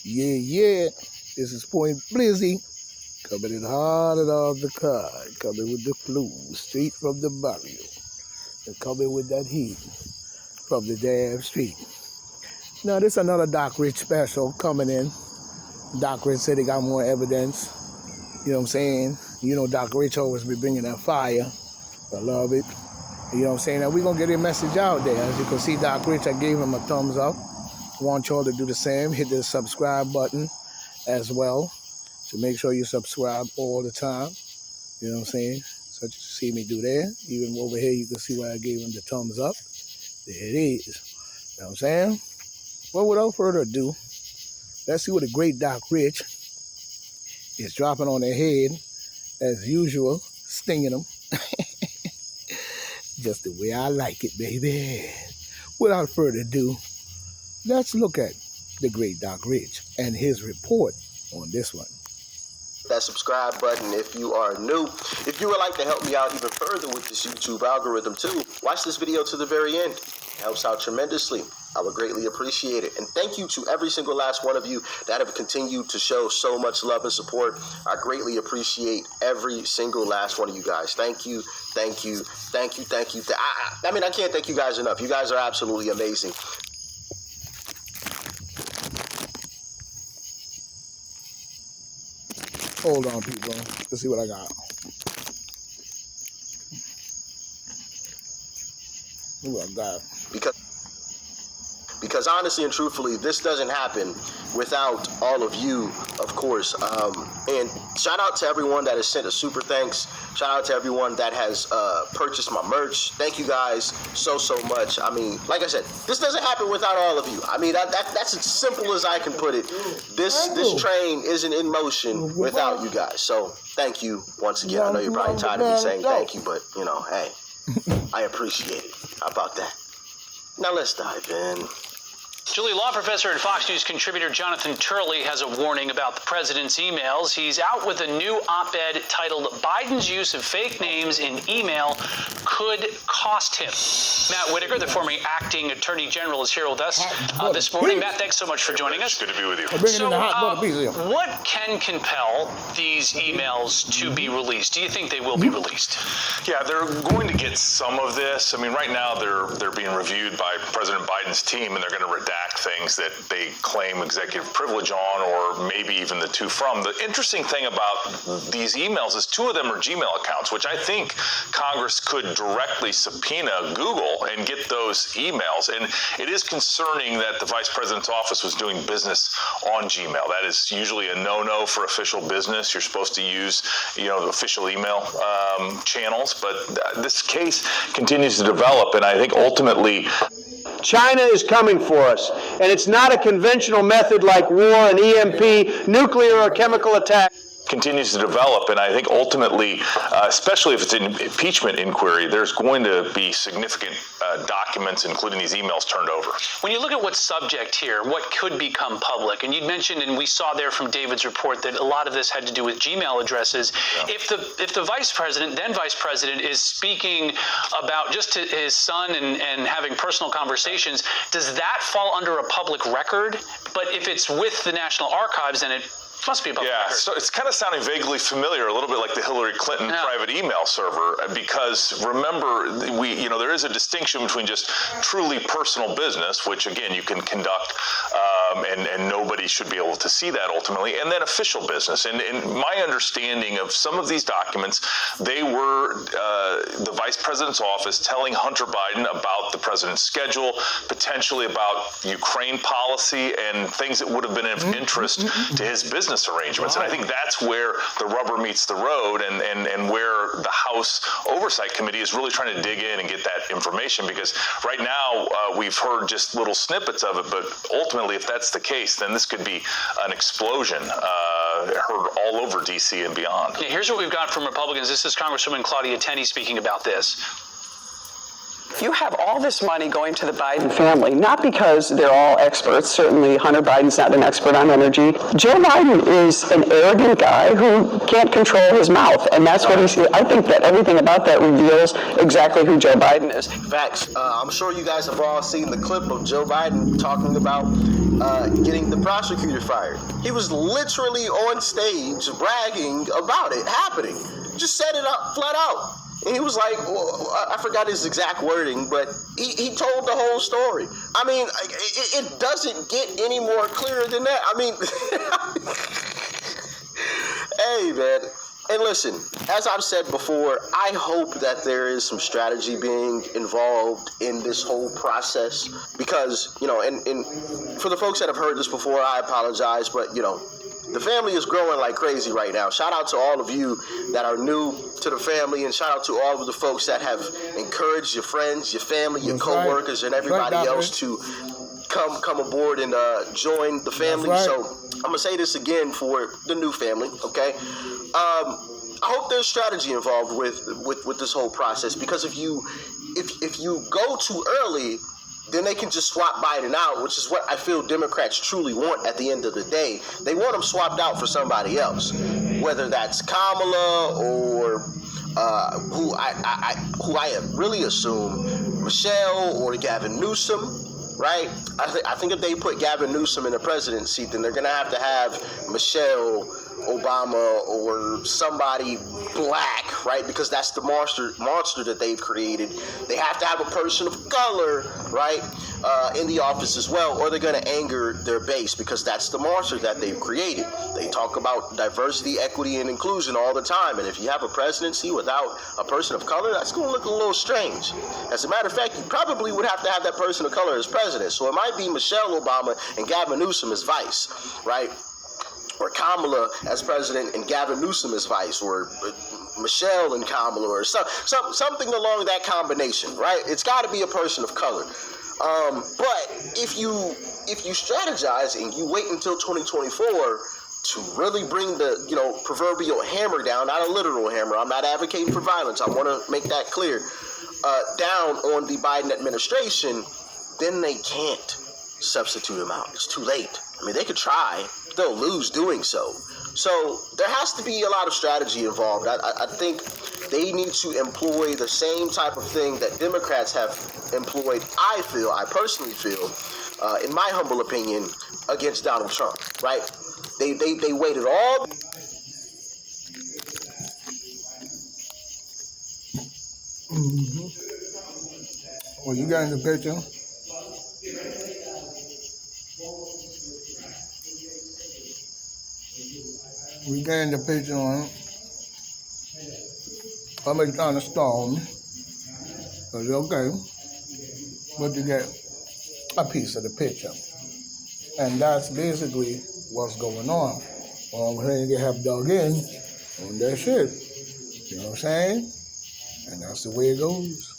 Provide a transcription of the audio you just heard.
Yeah. This is Point Blizzy, coming in hard and off the card, coming with the flu, straight from the barrio, and coming with that heat from the damn street. Now, this is another Doc Rich special coming in. Doc Rich said he got more evidence. You know what I'm saying? You know Doc Rich always be bringing that fire. I love it. You know what I'm saying? Now, we're going to get a message out there. As you can see, Doc Rich, I gave him a thumbs up. Want y'all to do the same. Hit the subscribe button as well. So make sure you subscribe all the time. You know what I'm saying? So you see me do there. Even over here, you can see where I gave him the thumbs up. There it is. You know what I'm saying? Well, without further ado, let's see what the great Doc Rich is dropping on their head, as usual, stinging them. Just the way I like it, baby. Without further ado, let's look at the great Doc Rich and his report on this one. That subscribe button if you are new. If you would like to help me out even further with this YouTube algorithm too, watch this video to the very end. It helps out tremendously. I would greatly appreciate it. And thank you to every single last one of you that have continued to show so much love and support. I greatly appreciate every single last one of you guys. Thank you. I mean, I can't thank you guys enough. You guys are absolutely amazing. Hold on, people. Let's see what I got. See what I got. Because honestly and truthfully, this doesn't happen without all of you, of course. And shout out to everyone that has sent a super thanks. Shout out to everyone that has purchased my merch. Thank you guys so much. I mean, like I said, this doesn't happen without all of you. I mean, that's as simple as I can put it. This train isn't in motion without you guys. So thank you once again. I know you're probably tired of me saying thank you, but you know, hey, I appreciate it. How about that? Now let's dive in. Julie, law professor and Fox News contributor Jonathan Turley has a warning about the president's emails. He's out with a new op-ed titled "Biden's Use of Fake Names in Email Could Cost Him." Matt Whitaker, the former acting attorney general, is here with us this morning. Matt, thanks so much for joining us. Good to be with you. So, what can compel these emails to be released? Do you think they will be released? Yeah, they're going to get some of this. I mean, right now they're being reviewed by President Biden's team, and they're going to redact things that they claim executive privilege on, or maybe even the two from. The interesting thing about these emails is two of them are Gmail accounts, which I think Congress could directly subpoena Google and get those emails. And it is concerning that the vice president's office was doing business on Gmail. That is usually a no-no for official business. You're supposed to use, the official email channels. But this case continues to develop, and I think ultimately China is coming for us, and it's not a conventional method like war, an EMP, nuclear or chemical attack. Continues to develop, and I think ultimately, especially if it's an impeachment inquiry, there's going to be significant documents, including these emails, turned over. When you look at what's subject here, what could become public, and you'd mentioned, and we saw there from David's report, that a lot of this had to do with Gmail addresses. Yeah. If the vice president, then vice president, is speaking about just to his son and having personal conversations, does that fall under a public record? But if it's with the National Archives, then it must be a public record. So it's kind of sounding vaguely familiar, a little bit like the Hillary Clinton private email server, because remember, there is a distinction between just truly personal business, which again you can conduct, and nobody should be able to see that ultimately, and then official business. And my understanding of some of these documents, they were the vice president's office telling Hunter Biden about the president's schedule, potentially about Ukraine policy, and things that would have been of interest to his business arrangements. And I think that's where the rubber meets the road, and where the House Oversight Committee is really trying to dig in and get that information, because right now we've heard just little snippets of it, but ultimately if that's the case, then this could be an explosion heard all over D.C. and beyond. Yeah, here's what we've got from Republicans. This is Congresswoman Claudia Tenney speaking about this. You have all this money going to the Biden family, not because they're all experts. Certainly Hunter Biden's not an expert on energy. Joe Biden is an arrogant guy who can't control his mouth, and that's what he's. I think that everything about that reveals exactly who Joe Biden is. Facts. I'm sure you guys have all seen the clip of Joe Biden talking about getting the prosecutor fired. He was literally on stage bragging about it happening. Just said it up flat out. And he was like, well, I forgot his exact wording, but he told the whole story. I mean, it doesn't get any more clear than that. I mean, hey, man. And listen, as I've said before, I hope that there is some strategy being involved in this whole process because, you know, and for the folks that have heard this before, I apologize, but, you know, the family is growing like crazy right now. Shout out to all of you that are new to the family, and shout out to all of the folks that have encouraged your friends, your family, your co-workers, and everybody else to come aboard and join the family. So I'm gonna say this again for the new family, okay? I hope there's strategy involved with this whole process, because if you go too early, then they can just swap Biden out, which is what I feel Democrats truly want at the end of the day. They want him swapped out for somebody else, whether that's Kamala or who I really assume Michelle or Gavin Newsom, right? I think if they put Gavin Newsom in the presidency seat, then they're going to have Michelle Obama or somebody black, right? Because that's the monster that they've created. They have to have a person of color, right, in the office as well, or they're going to anger their base, because that's the monster that they've created. They talk about diversity, equity, and inclusion all the time, and if you have a presidency without a person of color, that's going to look a little strange. As a matter of fact, you probably would have to have that person of color as president. So it might be Michelle Obama and Gavin Newsom as vice, right? Or Kamala as president and Gavin Newsom as vice, or Michelle and Kamala, or something along that combination, right? It's got to be a person of color. But if you strategize and you wait until 2024 to really bring the, you know, proverbial hammer down, not a literal hammer, I'm not advocating for violence, I want to make that clear, down on the Biden administration, then they can't substitute him out. It's too late. I mean, they could try, they'll lose doing so. So there has to be a lot of strategy involved. I think they need to employ the same type of thing that Democrats have employed, I personally feel, in my humble opinion, against Donald Trump, right? They waited all... Mm-hmm. Well, you got in the picture? We gained the picture on it. I'm making kind of storm. But it's okay. But you get a piece of the picture. And that's basically what's going on. Well, I'm going to have dug in on that shit. You know what I'm saying? And that's the way it goes.